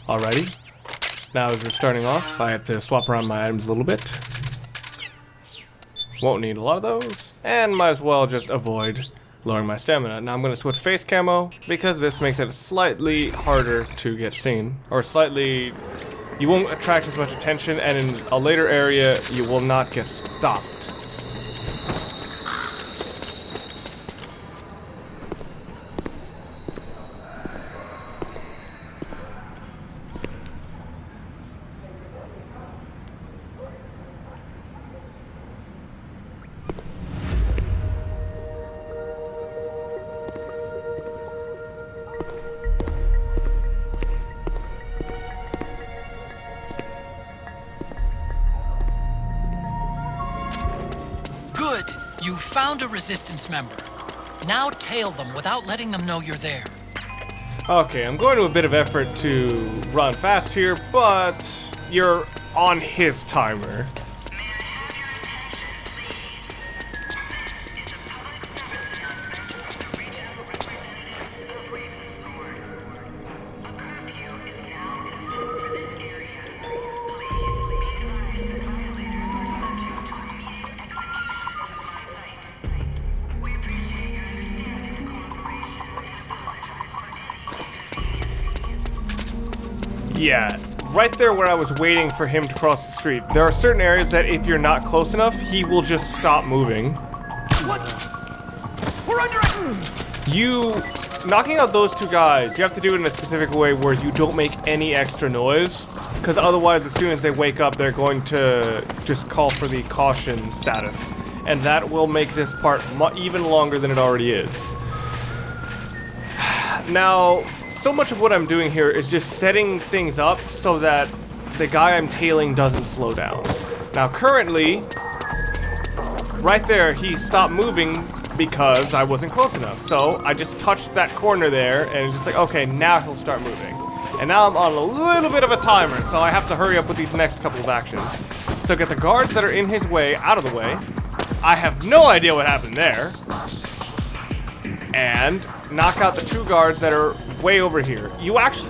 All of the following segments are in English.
Alrighty. Now as we're starting off, I have to swap around my items a little bit. Won't need a lot of those, and might as well just avoid lowering my stamina. Now I'm going to switch face camo, because this makes it slightly harder to get seen. Or slightly... you won't attract as much attention, and in a later area, you will not get stopped. Good! You found a resistance member. Now tail them without letting them know you're there. Okay, I'm going to a bit of effort to run fast here, but you're on his timer. Yeah, right there where I was waiting for him to cross the street. There are certain areas that if you're not close enough, he will just stop moving. What? We're under it! You... knocking out those two guys, you have to do it in a specific way where you don't make any extra noise. Because otherwise, as soon as they wake up, they're going to just call for the caution status. And that will make this part even longer than it already is. Now, so much of what I'm doing here is just setting things up so that the guy I'm tailing doesn't slow down. Now, currently, right there, he stopped moving because I wasn't close enough. So I just touched that corner there, and it's just like, okay, now he'll start moving. And now I'm on a little bit of a timer, so I have to hurry up with these next couple of actions. So get the guards that are in his way out of the way. I have no idea what happened there. And knock out the two guards that are way over here.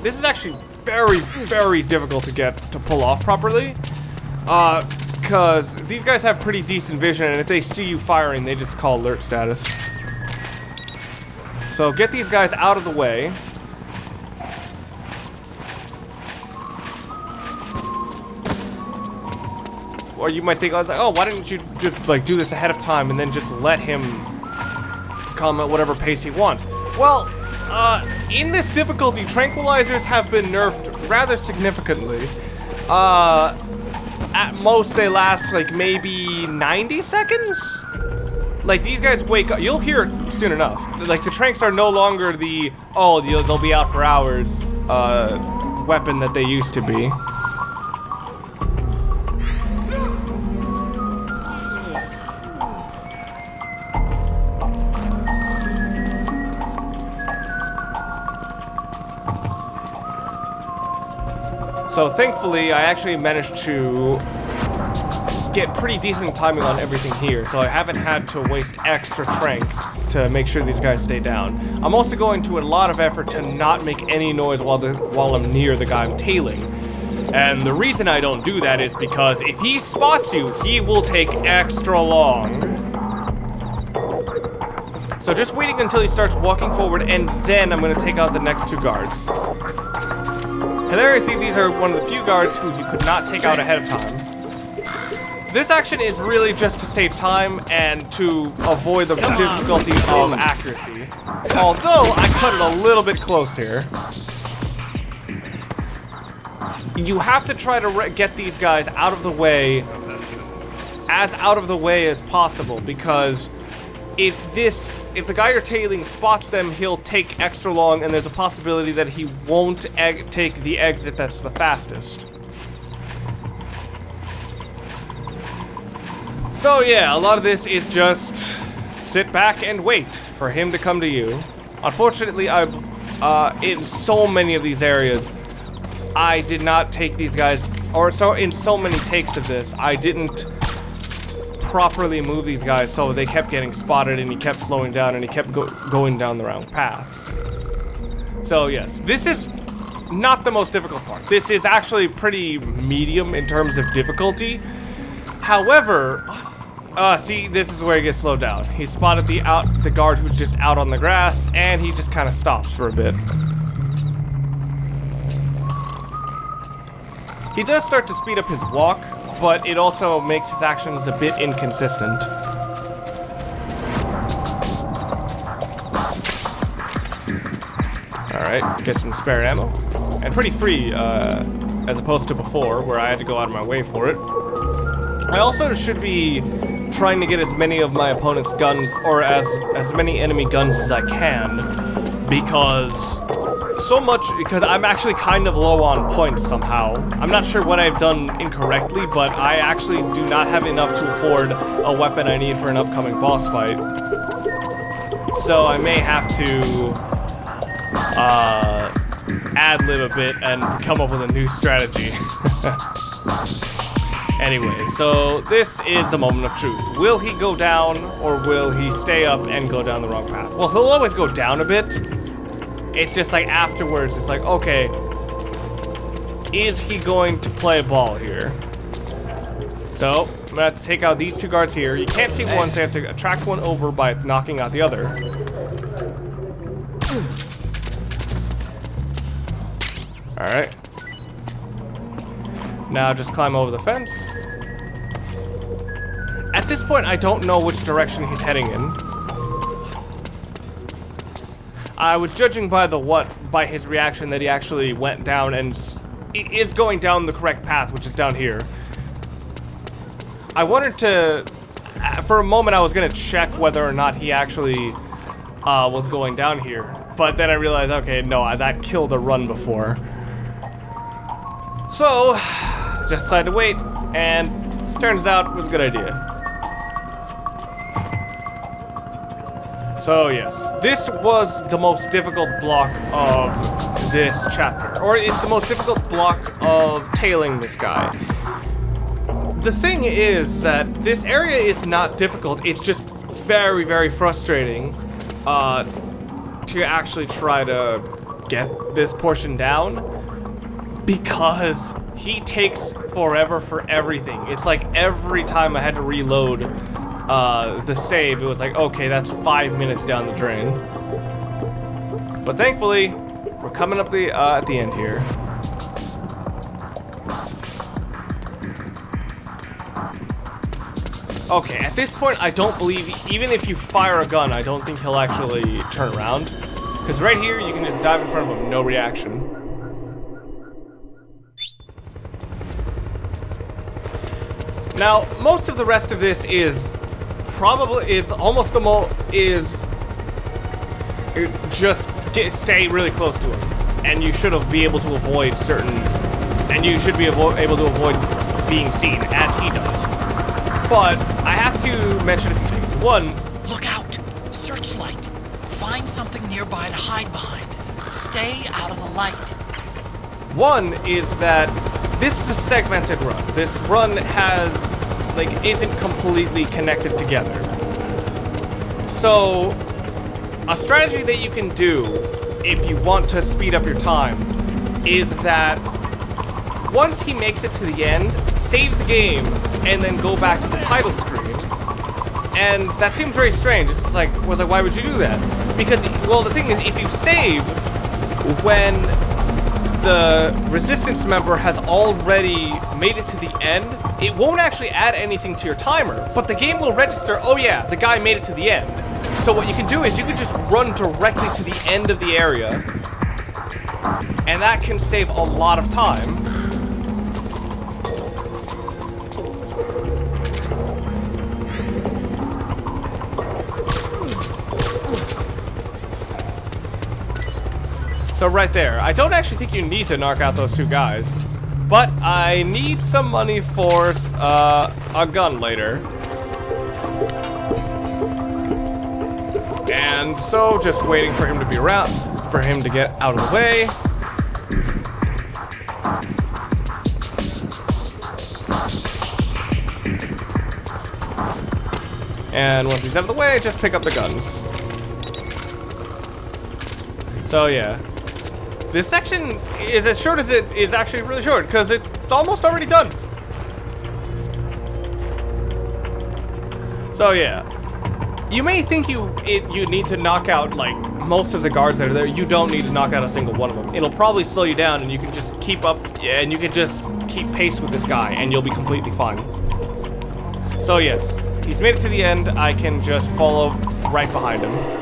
This is actually very, very difficult to pull off properly. Because these guys have pretty decent vision, and if they see you firing, they just call alert status. So get these guys out of the way. Or you might think, I was like, oh, why didn't you just like do this ahead of time and then just let him come at whatever pace he wants? Well, in this difficulty, tranquilizers have been nerfed rather significantly. At most, they last like maybe 90 seconds? Like, these guys wake up, you'll hear it soon enough. Like, the tranks are no longer the, oh, they'll be out for hours, weapon that they used to be. So thankfully, I actually managed to get pretty decent timing on everything here, so I haven't had to waste extra tranks to make sure these guys stay down. I'm also going to a lot of effort to not make any noise while I'm near the guy I'm tailing. And the reason I don't do that is because if he spots you, he will take extra long. So just waiting until he starts walking forward, and then I'm going to take out the next two guards. Hilariously, these are one of the few guards who you could not take out ahead of time. This action is really just to save time and to avoid the difficulty of accuracy. Although, I cut it a little bit close here. You have to try to get these guys out of the way as possible, because if the guy you're tailing spots them, he'll take extra long, and there's a possibility that he won't take the exit that's the fastest. So yeah, a lot of this is just sit back and wait for him to come to you. Unfortunately, in so many of these areas, I did not take these guys, in so many takes of this, I didn't properly move these guys, so they kept getting spotted, and he kept slowing down, and he kept going down the wrong paths. So yes, this is not the most difficult part. This is actually pretty medium in terms of difficulty. However, see, this is where he gets slowed down. He spotted the guard who's just out on the grass, and he just kind of stops for a bit. He does start to speed up his walk, but it also makes his actions a bit inconsistent. Alright, get some spare ammo. And pretty free, as opposed to before, where I had to go out of my way for it. I also should be trying to get as many of my opponent's guns, or as many enemy guns as I can, because I'm actually kind of low on points somehow. I'm not sure what I've done incorrectly, but I actually do not have enough to afford a weapon I need for an upcoming boss fight. So I may have to ad-lib a bit and come up with a new strategy. Anyway, so this is the moment of truth. Will he go down, or will he stay up and go down the wrong path? Well, he'll always go down a bit. It's just like afterwards, it's like, okay, is he going to play ball here? So, I'm gonna have to take out these two guards here. You can't see one, so you have to attract one over by knocking out the other. Alright. Now just climb over the fence. At this point, I don't know which direction he's heading in. I was judging by by his reaction that he actually went down and is going down the correct path, which is down here. I wanted to, for a moment I was gonna check whether or not he actually was going down here, but then I realized, okay, no, that killed a run before. So, just decided to wait, and turns out it was a good idea. So yes, this was the most difficult block of this chapter, or it's the most difficult block of tailing this guy. The thing is that this area is not difficult, it's just very, very frustrating to actually try to get this portion down, because he takes forever for everything. It's like every time I had to reload the save, it was like, okay, that's 5 minutes down the drain. But thankfully, we're coming up at the end here. Okay, at this point, I don't believe, even if you fire a gun, I don't think he'll actually turn around. Because right here, you can just dive in front of him, no reaction. Now, most of the rest of this is just stay really close to him, and you should be able to avoid able to avoid being seen, as he does. But I have to mention a few things. One, look out! Searchlight. Find something nearby to hide behind. Stay out of the light. One is that this is a segmented run. This run isn't completely connected together. So, a strategy that you can do if you want to speed up your time is that once he makes it to the end, save the game and then go back to the title screen. And that seems very strange. It's like, why would you do that? Because, well, the thing is, if you save when the resistance member has already made it to the end, it won't actually add anything to your timer, but the game will register, oh yeah, the guy made it to the end. So what you can do is you can just run directly to the end of the area, and that can save a lot of time. So right there, I don't actually think you need to knock out those two guys, but I need some money for a gun later. And so just waiting for him to be around, for him to get out of the way. And once he's out of the way, just pick up the guns. So yeah. This section is as short as it is actually really short, because it's almost already done. So yeah, you may think you need to knock out like most of the guards that are there. You don't need to knock out a single one of them. It'll probably slow you down, and you can just keep up, and you can just keep pace with this guy, and you'll be completely fine. So yes, he's made it to the end. I can just follow right behind him.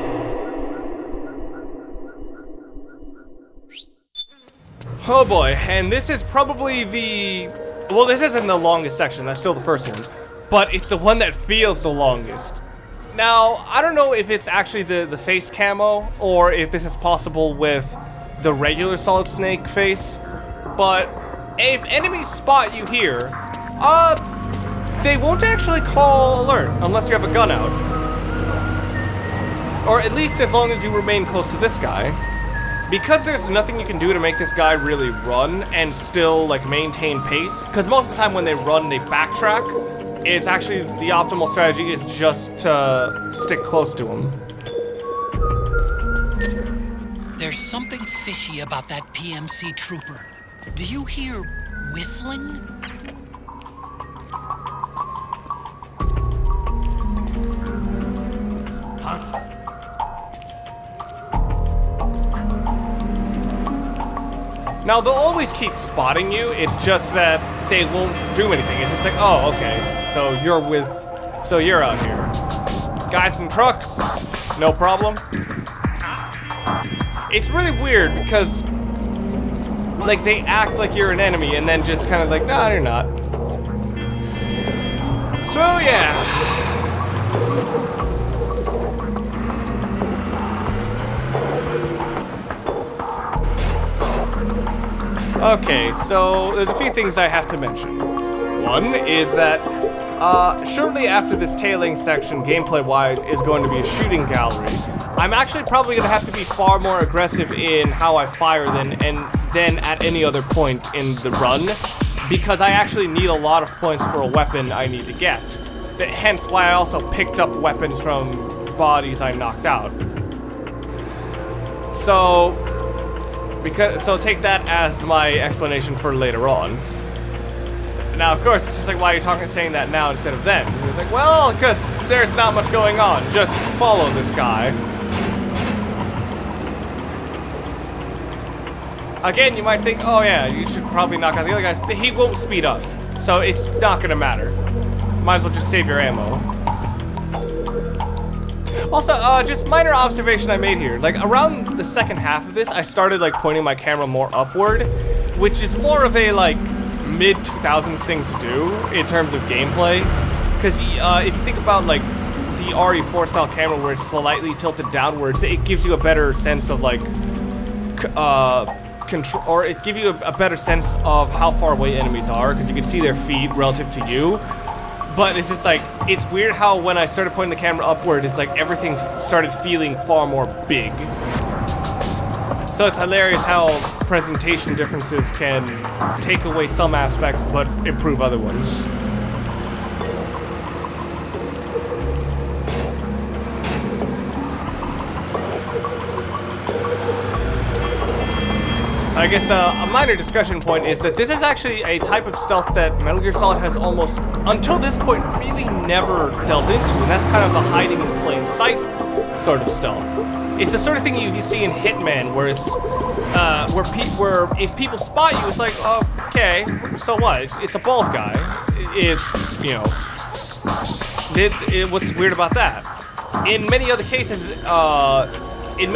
Oh boy, and this is probably well, this isn't the longest section. That's still the first one, but it's the one that feels the longest. Now, I don't know if it's actually the face camo, or if this is possible with the regular Solid Snake face, but if enemies spot you here, they won't actually call alert unless you have a gun out. Or at least as long as you remain close to this guy. Because there's nothing you can do to make this guy really run and still like maintain pace, because most of the time when they run, they backtrack. It's actually the optimal strategy is just to stick close to him. There's something fishy about that PMC trooper. Do you hear whistling? Huh? Now, they'll always keep spotting you, it's just that they won't do anything. It's just like, oh, okay, so you're out here. Guys in trucks, no problem. It's really weird because, like, they act like you're an enemy and then just kind of like, nah, you're not. So, yeah. Okay, so there's a few things I have to mention. One is that shortly after this tailing section, gameplay-wise, is going to be a shooting gallery. I'm actually probably going to have to be far more aggressive in how I fire than at any other point in the run, because I actually need a lot of points for a weapon I need to get. Hence why I also picked up weapons from bodies I knocked out. So take that as my explanation for later on. Now, of course, it's just like, why are you saying that now instead of then? And it's like, well, because there's not much going on. Just follow this guy. Again, you might think, oh yeah, you should probably knock out the other guys, but he won't speed up. So it's not gonna matter. Might as well just save your ammo. Also, just minor observation I made here. Like, around the second half of this, I started, like, pointing my camera more upward, which is more of a, like, mid-2000s thing to do in terms of gameplay. Because if you think about, like, the RE4 style camera where it's slightly tilted downwards, it gives you a better sense of, like, control, or it gives you a better sense of how far away enemies are, because you can see their feet relative to you. But it's just like, it's weird how when I started pointing the camera upward, it's like everything started feeling far more big. So it's hilarious how presentation differences can take away some aspects but improve other ones. So I guess a minor discussion point is that this is actually a type of stealth that Metal Gear Solid has almost, until this point, really never delved into, and that's kind of the hiding in plain sight sort of stealth. It's the sort of thing you see in Hitman, where it's, where if people spot you, it's like, okay, so what? It's a bald guy. It's, you know, what's weird about that? In many other cases, in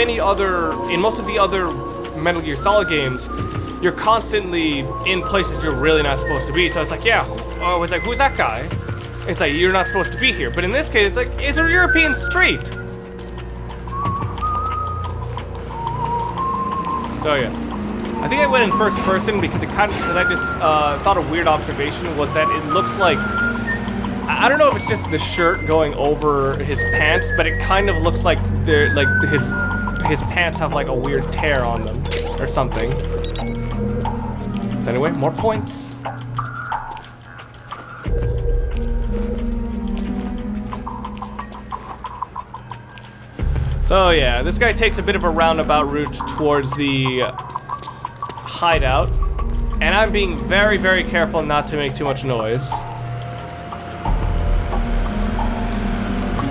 most of the other Metal Gear Solid games, you're constantly in places you're really not supposed to be. So it's like, yeah, it's like, who's that guy? It's like, you're not supposed to be here. But in this case, it's like, it's a European street. So yes, I think I went in first person because I just thought a weird observation was that it looks like, I don't know if it's just the shirt going over his pants, but it kind of looks like they're like his pants have like a weird tear on them or something. So anyway, more points. So yeah, this guy takes a bit of a roundabout route towards the hideout, and I'm being very, very careful not to make too much noise.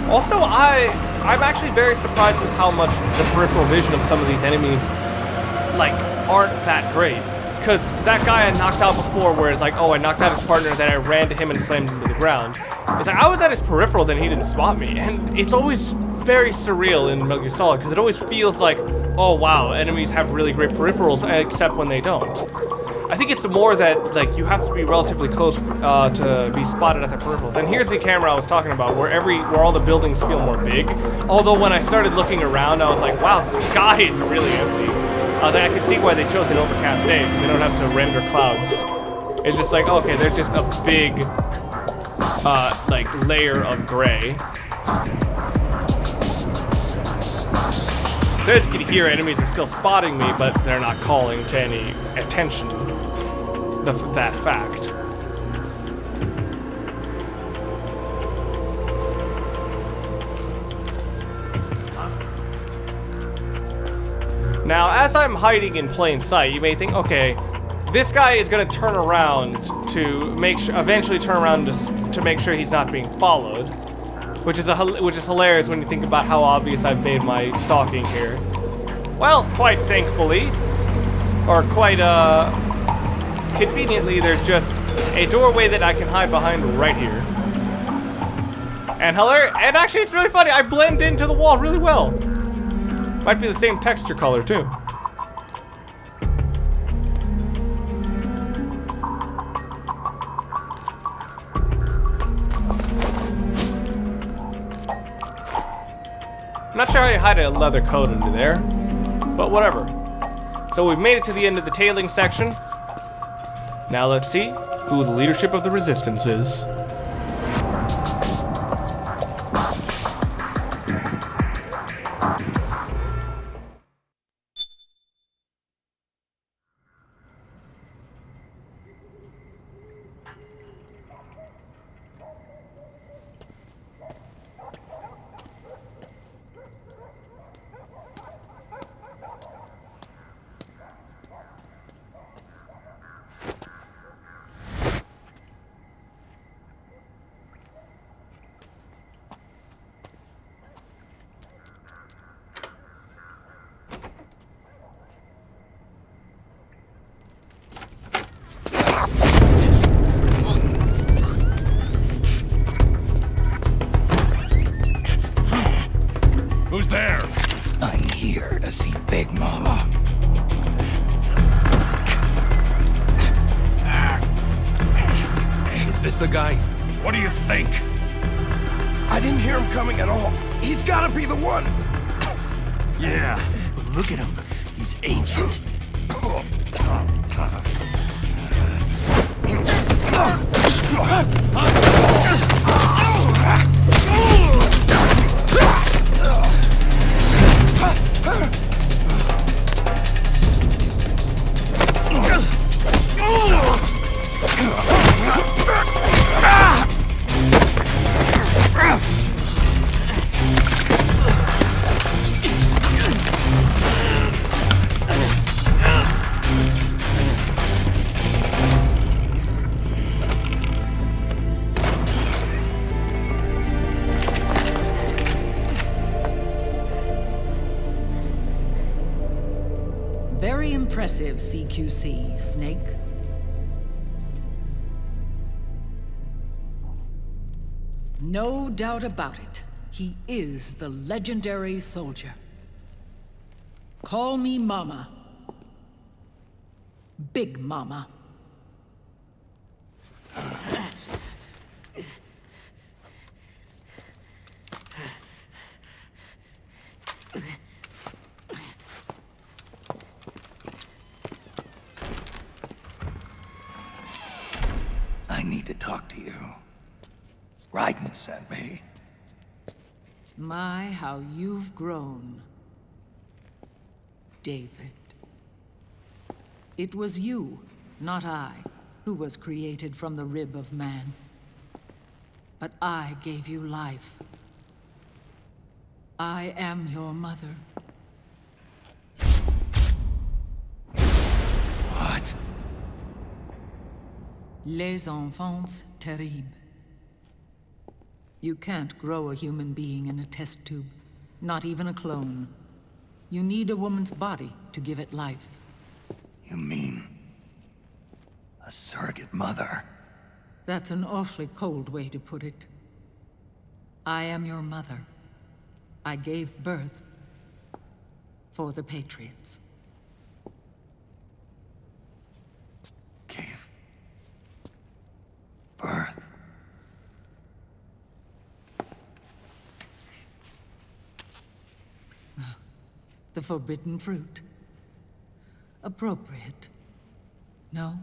Also, I'm actually very surprised with how much the peripheral vision of some of these enemies, like, aren't that great. Because that guy I knocked out before, where it's like, oh, I knocked out his partner, then I ran to him and slammed him to the ground. It's like, I was at his peripherals and he didn't spot me. And it's always very surreal in Metal Gear Solid, because it always feels like, oh wow, enemies have really great peripherals, except when they don't. I think it's more that, like, you have to be relatively close to be spotted at the peripherals. And here's the camera I was talking about, where all the buildings feel more big. Although when I started looking around, I was like, wow, the sky is really empty. I was like, I could see why they chose an overcast day, so they don't have to render clouds. It's just like, okay, there's just a big, like, layer of gray. So as you can hear, enemies are still spotting me, but they're not calling to any attention that fact. Now, as I'm hiding in plain sight, you may think, okay, this guy is going to turn around to eventually turn around to make sure he's not being followed, which is hilarious when you think about how obvious I've made my stalking here. Well, quite thankfully, or quite conveniently, there's just a doorway that I can hide behind right here. And actually, it's really funny. I blend into the wall really well. Might be the same texture color, too. I'm not sure how you hide a leather coat under there, but whatever. So we've made it to the end of the tailing section. Now let's see who the leadership of the Resistance is. Who's there? I'm here to see Big Mama. Is this the guy? What do you think? I didn't hear him coming at all. He's gotta be the one. Yeah, but look at him. He's ancient. Very impressive, CQC, Snake. No doubt about it. He is the legendary soldier. Call me Mama. Big Mama. I need to talk to you. Raiden sent me. My, how you've grown, David. It was you, not I, who was created from the rib of man. But I gave you life. I am your mother. Les enfants terribles. You can't grow a human being in a test tube, not even a clone. You need a woman's body to give it life. You mean... a surrogate mother? That's an awfully cold way to put it. I am your mother. I gave birth for the Patriots. Gave... birth? The forbidden fruit. Appropriate. No?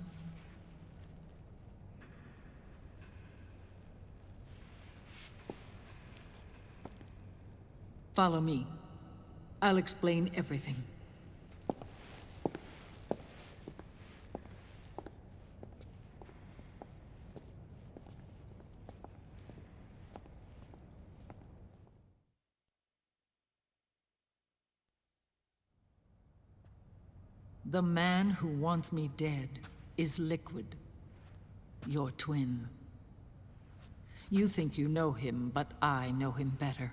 Follow me. I'll explain everything. The man who wants me dead is Liquid, your twin. You think you know him, but I know him better.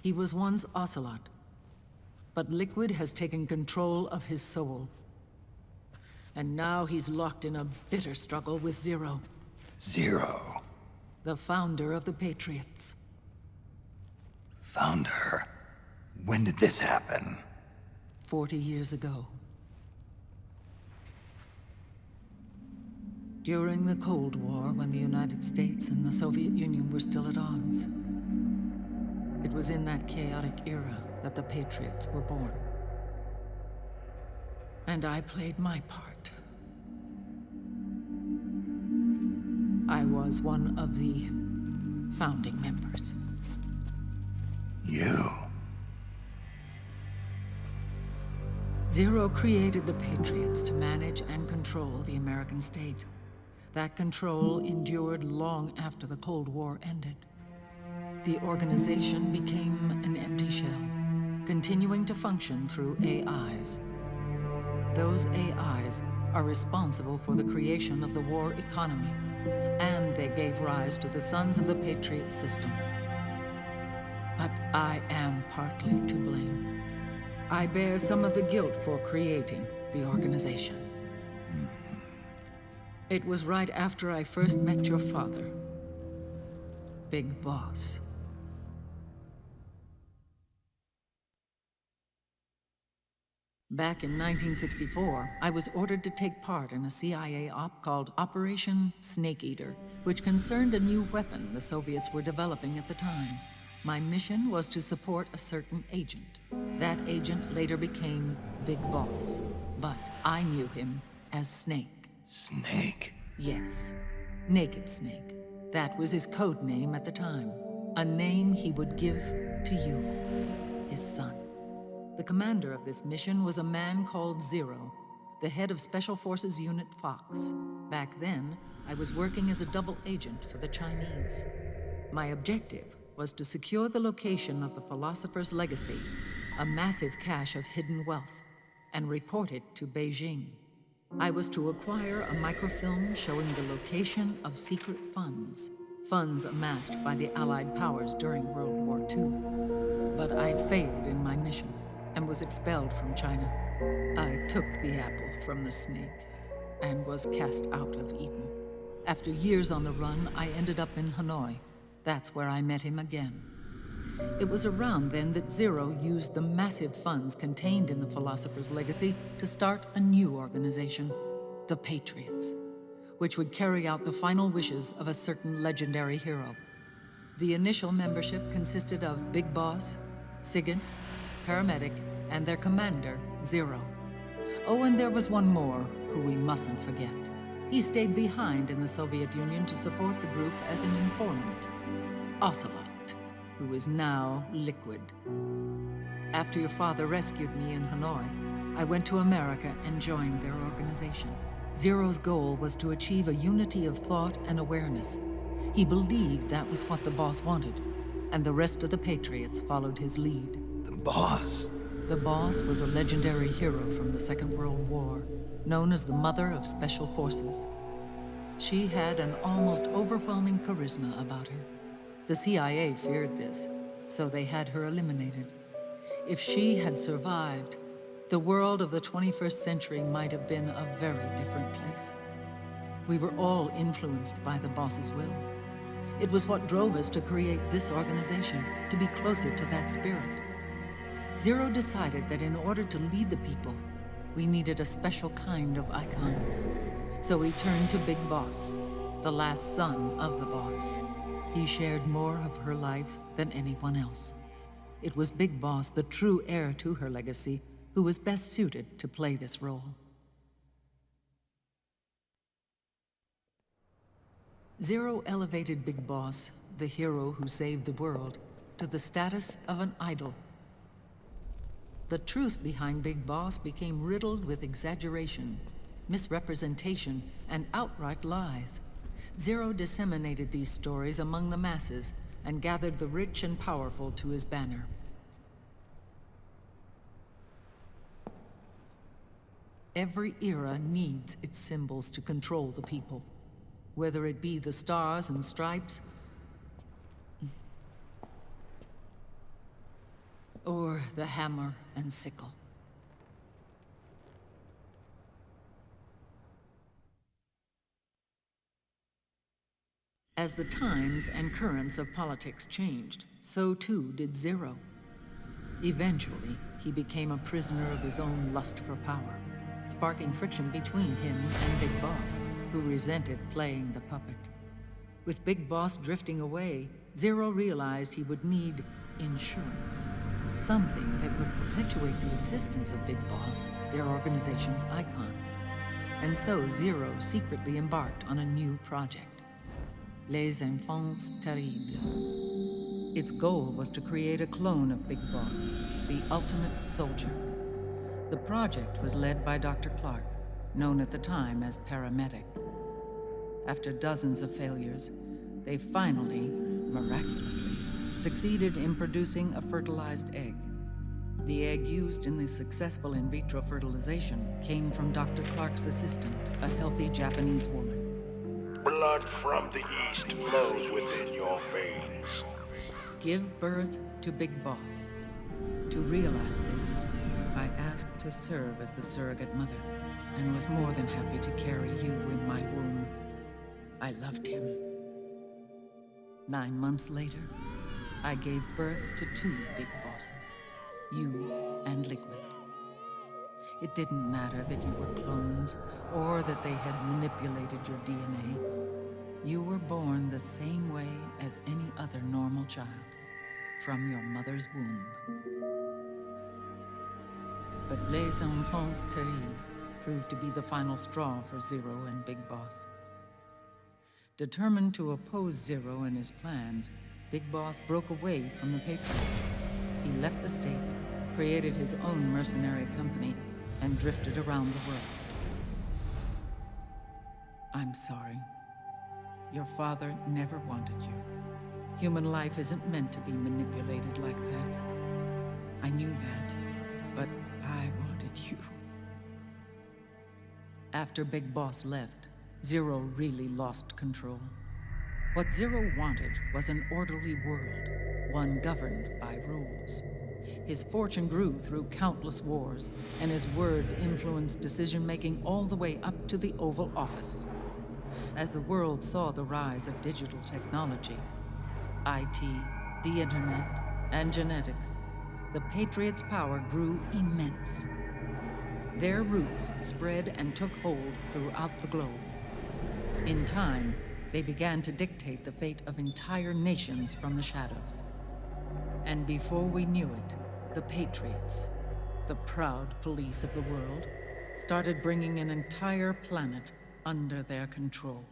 He was once Ocelot, but Liquid has taken control of his soul. And now he's locked in a bitter struggle with Zero, Zero. the founder of the Patriots. Found her. When did this happen? 40 years ago. During the Cold War, when the United States and the Soviet Union were still at odds. It was in that chaotic era that the Patriots were born. And I played my part. I was one of the founding members. You? Zero created the Patriots to manage and control the American state. That control endured long after the Cold War ended. The organization became an empty shell, continuing to function through AIs. Those AIs are responsible for the creation of the war economy, and they gave rise to the Sons of the Patriot system. But I am partly to blame. I bear some of the guilt for creating the organization. It was right after I first met your father, Big Boss. Back in 1964, I was ordered to take part in a CIA op called Operation Snake Eater, which concerned a new weapon the Soviets were developing at the time. My mission was to support a certain agent. That agent later became Big Boss, but I knew him as Snake. Snake? Yes, Naked Snake. That was his code name at the time. A name he would give to you, his son. The commander of this mission was a man called Zero, the head of Special Forces Unit Fox. Back then, I was working as a double agent for the Chinese. My objective was to secure the location of the Philosopher's Legacy, a massive cache of hidden wealth, and report it to Beijing. I was to acquire a microfilm showing the location of secret funds, funds amassed by the Allied powers during World War II. But I failed in my mission and was expelled from China. I took the apple from the snake and was cast out of Eden. After years on the run, I ended up in Hanoi. That's where I met him again. It was around then that Zero used the massive funds contained in the Philosopher's Legacy to start a new organization, the Patriots, which would carry out the final wishes of a certain legendary hero. The initial membership consisted of Big Boss, Sigint, Paramedic, and their commander, Zero. Oh, and there was one more who we mustn't forget. He stayed behind in the Soviet Union to support the group as an informant, Ocelot, who is now Liquid. After your father rescued me in Hanoi, I went to America and joined their organization. Zero's goal was to achieve a unity of thought and awareness. He believed that was what the boss wanted, and the rest of the Patriots followed his lead. The boss? The boss was a legendary hero from the Second World War, known as the Mother of Special Forces. She had an almost overwhelming charisma about her. The CIA feared this, so they had her eliminated. If she had survived, the world of the 21st century might have been a very different place. We were all influenced by the boss's will. It was what drove us to create this organization, to be closer to that spirit. Zero decided that in order to lead the people, we needed a special kind of icon. So we turned to Big Boss, the last son of the boss. He shared more of her life than anyone else. It was Big Boss, the true heir to her legacy, who was best suited to play this role. Zero elevated Big Boss, the hero who saved the world, to the status of an idol. The truth behind Big Boss became riddled with exaggeration, misrepresentation, and outright lies. Zero disseminated these stories among the masses and gathered the rich and powerful to his banner. Every era needs its symbols to control the people, whether it be the stars and stripes, or the hammer and sickle. As the times and currents of politics changed, so too did Zero. Eventually, he became a prisoner of his own lust for power, sparking friction between him and Big Boss, who resented playing the puppet. With Big Boss drifting away, Zero realized he would need insurance. Something that would perpetuate the existence of Big Boss, their organization's icon. And so Zero secretly embarked on a new project, Les Enfants Terribles. Its goal was to create a clone of Big Boss, the ultimate soldier. The project was led by Dr. Clark, known at the time as Paramedic. After dozens of failures, they finally, miraculously, succeeded in producing a fertilized egg. The egg used in the successful in vitro fertilization came from Dr. Clark's assistant, a healthy Japanese woman. Blood from the east flows within your veins. Give birth to Big Boss. To realize this, I asked to serve as the surrogate mother, and was more than happy to carry you in my womb. I loved him. 9 months later, I gave birth to 2 Big Bosses, you and Liquid. It didn't matter that you were clones, or that they had manipulated your DNA. You were born the same way as any other normal child, from your mother's womb. But Les Enfants Terribles proved to be the final straw for Zero and Big Boss. Determined to oppose Zero and his plans, Big Boss broke away from the Patriots. He left the States, created his own mercenary company, and drifted around the world. I'm sorry. Your father never wanted you. Human life isn't meant to be manipulated like that. I knew that, but I wanted you. After Big Boss left, Zero really lost control. What Zero wanted was an orderly world, one governed by rules. His fortune grew through countless wars, and his words influenced decision-making all the way up to the Oval Office. As the world saw the rise of digital technology, IT, the internet, and genetics, the Patriots' power grew immense. Their roots spread and took hold throughout the globe. In time, they began to dictate the fate of entire nations from the shadows. And before we knew it, the Patriots, the proud police of the world, started bringing an entire planet under their control.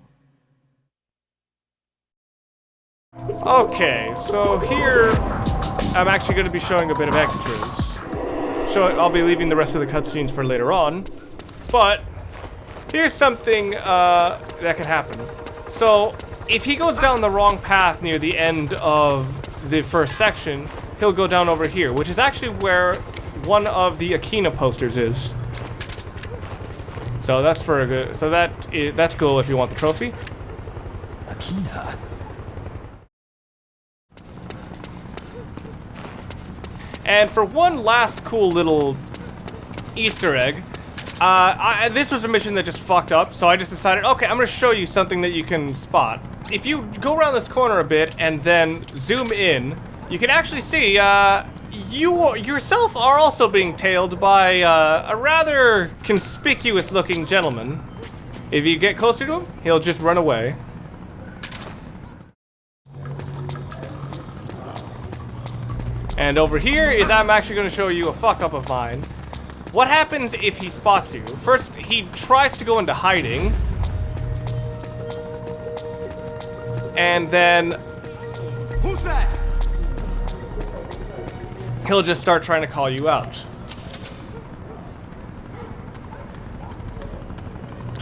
Okay, so here I'm actually going to be showing a bit of extras. I'll be leaving the rest of the cutscenes for later on, but here's something that can happen. So if he goes down the wrong path near the end of the first section, he'll go down over here, which is actually where one of the Akina posters is. So that's for a good. So that's cool if you want the trophy. Akina. And for one last cool little Easter egg, this was a mission that just fucked up, so I just decided, okay, I'm gonna show you something that you can spot. If you go around this corner a bit and then zoom in, you can actually see, you yourself are also being tailed by a rather conspicuous looking gentleman. If you get closer to him, he'll just run away. And over here is I'm actually going to show you a fuck up of mine. What happens if he spots you? First, he tries to go into hiding. And then... Who's that? He'll just start trying to call you out.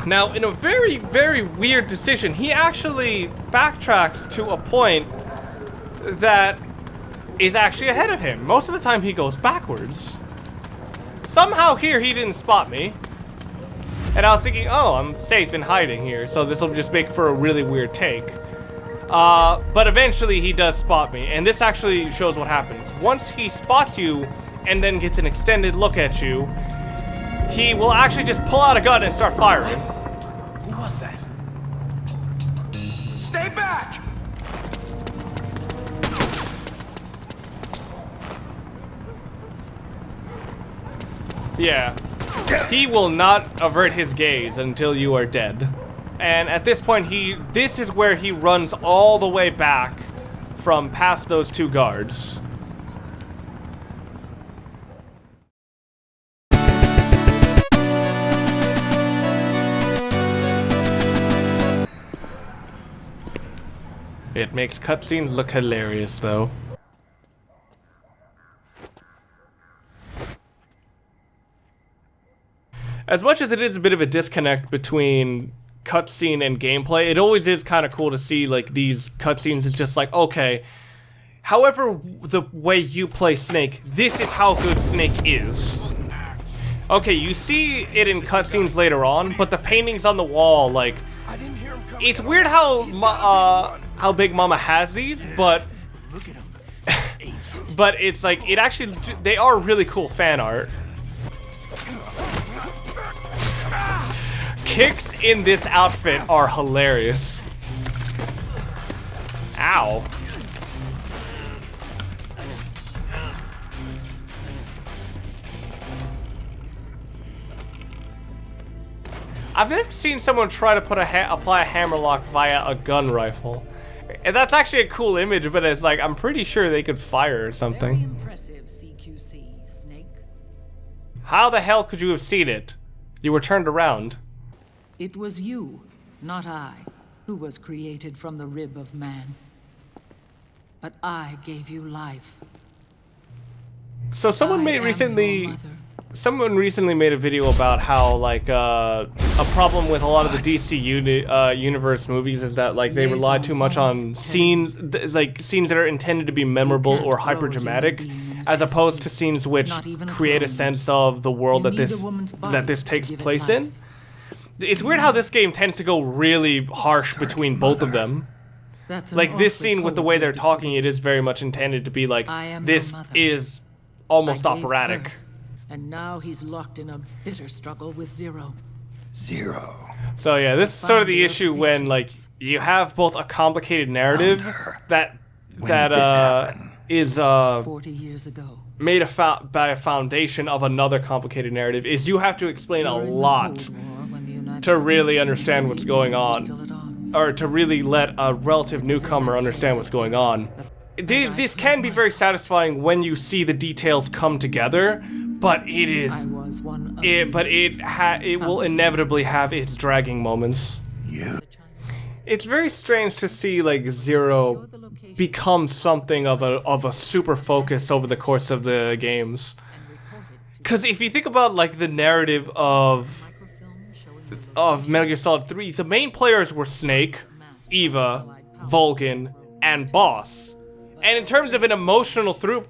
Now, in a very, very weird decision, he actually backtracks to a point that is actually ahead of him. Most of the time he goes backwards. Somehow here he didn't spot me. And I was thinking, oh, I'm safe in hiding here, so this will just make for a really weird take. But eventually he does spot me, and this actually shows what happens. Once he spots you and then gets an extended look at you, he will actually just pull out a gun and start firing. Who was that? Stay back! Yeah. He will not avert his gaze until you are dead. And at this point, this is where he runs all the way back from past those two guards. It makes cutscenes look hilarious, though. As much as it is a bit of a disconnect between cutscene and gameplay, it always is kind of cool to see like these cutscenes. It's just like, okay, however the way you play Snake, this is how good Snake is. Okay, you see it in cutscenes later on, but the paintings on the wall, like, it's weird how Big Mama has these, but but it's like it actually they are really cool fan art. Kicks in this outfit are hilarious. Ow. I've never seen someone try to put apply a hammerlock via a gun rifle. And that's actually a cool image, but it's like, I'm pretty sure they could fire or something. Very impressive, CQC, Snake. How the hell could you have seen it? You were turned around. It was you, not I, who was created from the rib of man. But I gave you life. So someone I am your mother. Someone recently made a video about how like a problem with a lot of the DC universe movies is that like they rely too much on scenes that are intended to be memorable or hyper dramatic, as opposed to scenes which create a sense of the world that this takes place in. It's weird how this game tends to go really harsh between both of them. Like this scene with the way they're talking, it is very much intended to be like, this is almost operatic. And now he's locked in a bitter struggle with Zero. Zero. So yeah, this is sort of the issue when like you have both a complicated narrative that is 40 years ago. made by a foundation of another complicated narrative, is you have to explain a lot to really understand what's going on, or to really let a relative newcomer understand what's going on. This can be very satisfying when you see the details come together, but it will inevitably have its dragging moments. It's very strange to see like Zero become something of a super focus over the course of the games. Because if you think about like the narrative of Metal Gear Solid 3, the main players were Snake, Eva, Vulcan, and Boss. And in terms of an emotional through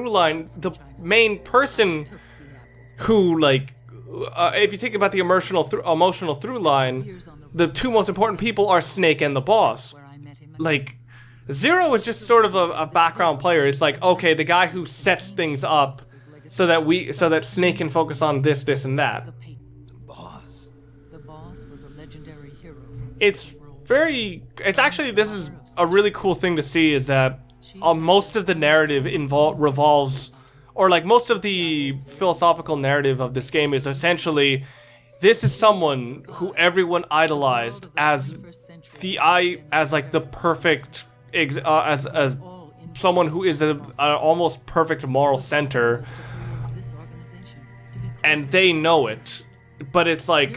line, the main person who, like, if you think about the emotional through line, the two most important people are Snake and the boss. Like, Zero is just sort of a background player. It's like, okay, the guy who sets things up so that Snake can focus on this, and that. The boss was a legendary hero. It's actually, this is a really cool thing to see, is that most of the narrative revolves, or like most of the philosophical narrative of this game is essentially, this is someone who everyone idolized as like the perfect, as someone who is an almost perfect moral center, and they know it, but it's like,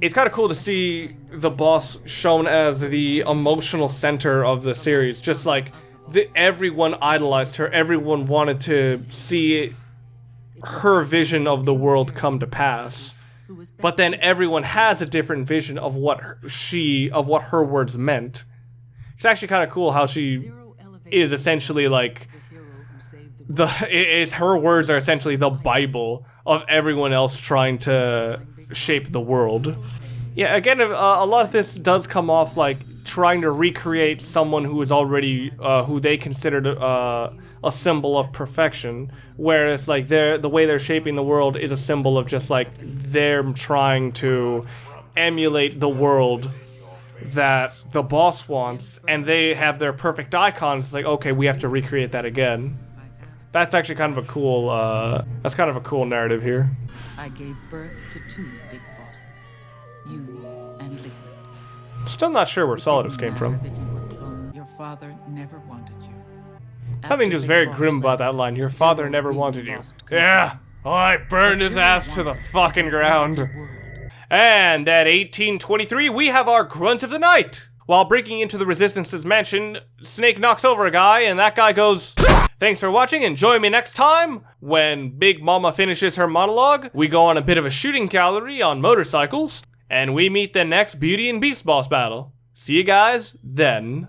it's kind of cool to see the boss shown as the emotional center of the series. Just like, everyone idolized her, everyone wanted to see her vision of the world come to pass. But then everyone has a different vision of what her words meant. It's actually kind of cool how she is essentially like, her words are essentially the Bible of everyone else trying to shape the world. Yeah, again, a lot of this does come off like trying to recreate someone who is already, who they considered a symbol of perfection, whereas like the way they're shaping the world is a symbol of just like them trying to emulate the world that the boss wants, and they have their perfect icons. It's like, okay, we have to recreate that again. That's actually kind of a cool, that's kind of a cool narrative here. I gave birth to two big bosses, you and Liquid. Still not sure where Solidus came from. Your father never wanted you. Something just very grim about that line. Your father never wanted you. Yeah, I burned his ass to the fucking ground. And at 1823, we have our grunt of the night. While breaking into the Resistance's mansion, Snake knocks over a guy, and that guy goes, "Thanks for watching, and join me next time." When Big Mama finishes her monologue, we go on a bit of a shooting gallery on motorcycles, and we meet the next Beauty and Beast boss battle. See you guys then.